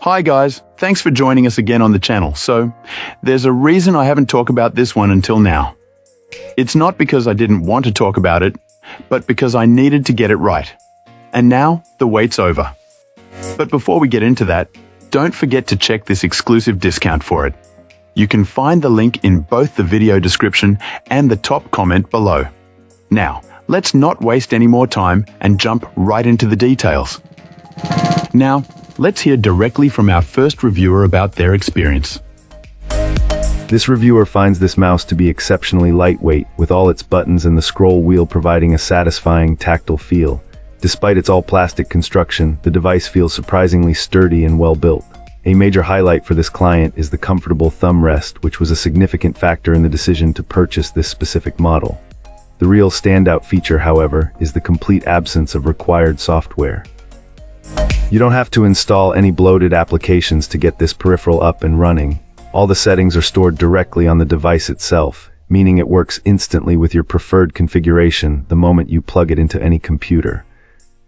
Hi guys, thanks for joining us again on the channel. So, there's a reason I haven't talked about this one until now. It's not because I didn't want to talk about it, but because I needed to get it right. And now, the wait's over. But before we get into that, don't forget to check this exclusive discount for it. You can find the link in both the video description and the top comment below. Now, let's not waste any more time and jump right into the details. Now, let's hear directly from our first reviewer about their experience. This reviewer finds this mouse to be exceptionally lightweight, with all its buttons and the scroll wheel providing a satisfying tactile feel. Despite its all-plastic construction, the device feels surprisingly sturdy and well-built. A major highlight for this client is the comfortable thumb rest, which was a significant factor in the decision to purchase this specific model. The real standout feature, however, is the complete absence of required software. You don't have to install any bloated applications to get this peripheral up and running. All the settings are stored directly on the device itself, meaning it works instantly with your preferred configuration the moment you plug it into any computer.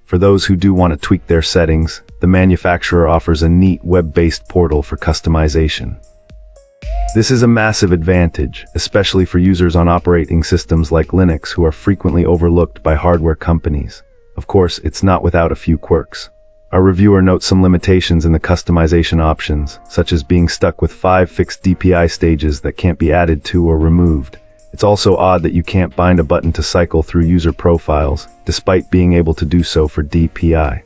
For those who do want to tweak their settings, the manufacturer offers a neat web-based portal for customization. This is a massive advantage, especially for users on operating systems like Linux who are frequently overlooked by hardware companies. Of course, it's not without a few quirks. Our reviewer notes some limitations in the customization options, such as being stuck with 5 fixed DPI stages that can't be added to or removed. It's also odd that you can't bind a button to cycle through user profiles, despite being able to do so for DPI.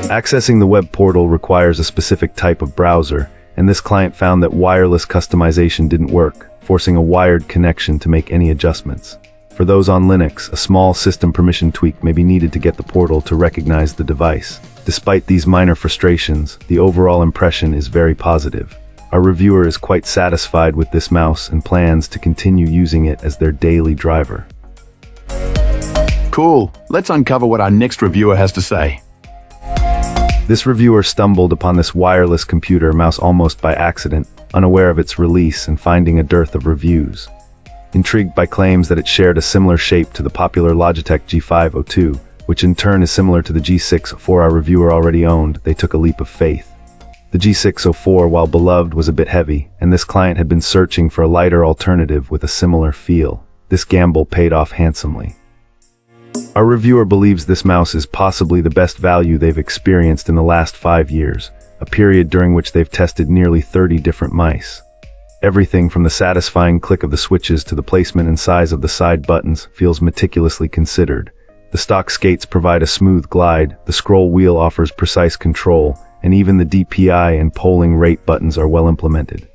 Accessing the web portal requires a specific type of browser, and this client found that wireless customization didn't work, forcing a wired connection to make any adjustments. For those on Linux, a small system permission tweak may be needed to get the portal to recognize the device. Despite these minor frustrations, the overall impression is very positive. Our reviewer is quite satisfied with this mouse and plans to continue using it as their daily driver. Cool, let's uncover what our next reviewer has to say. This reviewer stumbled upon this wireless computer mouse almost by accident, unaware of its release and finding a dearth of reviews. Intrigued by claims that it shared a similar shape to the popular Logitech G502, which in turn is similar to the G604 our reviewer already owned, they took a leap of faith. The G604, while beloved, was a bit heavy, and this client had been searching for a lighter alternative with a similar feel. This gamble paid off handsomely. Our reviewer believes this mouse is possibly the best value they've experienced in the last 5 years, a period during which they've tested nearly 30 different mice. Everything from the satisfying click of the switches to the placement and size of the side buttons feels meticulously considered. The stock skates provide a smooth glide, the scroll wheel offers precise control, and even the DPI and polling rate buttons are well implemented.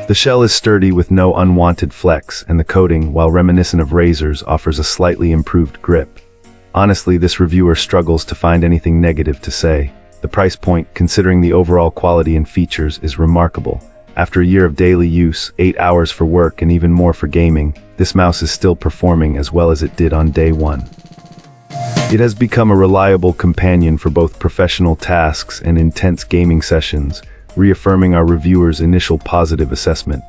The shell is sturdy with no unwanted flex, and the coating, while reminiscent of razors, offers a slightly improved grip. Honestly, this reviewer struggles to find anything negative to say. The price point, considering the overall quality and features, is remarkable. After a year of daily use, 8 hours for work and even more for gaming, this mouse is still performing as well as it did on day one. It has become a reliable companion for both professional tasks and intense gaming sessions, reaffirming our reviewer's initial positive assessment.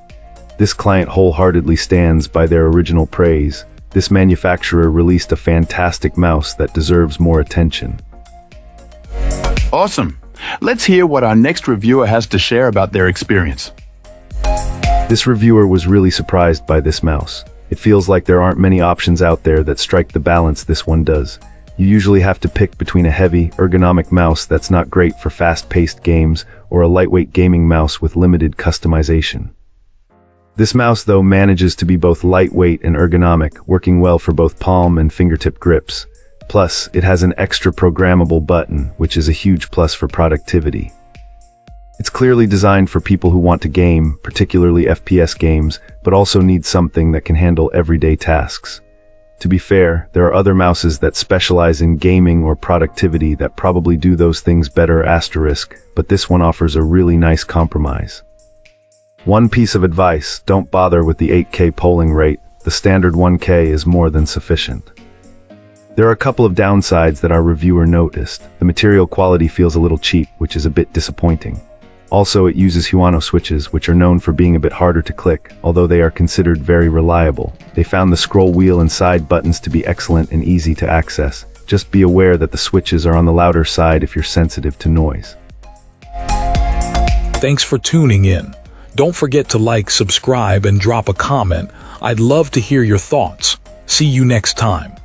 This client wholeheartedly stands by their original praise. This manufacturer released a fantastic mouse that deserves more attention. Awesome! Let's hear what our next reviewer has to share about their experience. This reviewer was really surprised by this mouse. It feels like there aren't many options out there that strike the balance this one does. You usually have to pick between a heavy, ergonomic mouse that's not great for fast-paced games or a lightweight gaming mouse with limited customization. This mouse, though, manages to be both lightweight and ergonomic, working well for both palm and fingertip grips. Plus, it has an extra programmable button, which is a huge plus for productivity. It's clearly designed for people who want to game, particularly FPS games, but also need something that can handle everyday tasks. To be fair, there are other mouses that specialize in gaming or productivity that probably do those things better *, but this one offers a really nice compromise. One piece of advice: don't bother with the 8K polling rate, the standard 1K is more than sufficient. There are a couple of downsides that our reviewer noticed. The material quality feels a little cheap, which is a bit disappointing. Also, it uses Huano switches, which are known for being a bit harder to click, although they are considered very reliable. They found the scroll wheel and side buttons to be excellent and easy to access. Just be aware that the switches are on the louder side if you're sensitive to noise. Thanks for tuning in. Don't forget to like, subscribe, and drop a comment. I'd love to hear your thoughts. See you next time.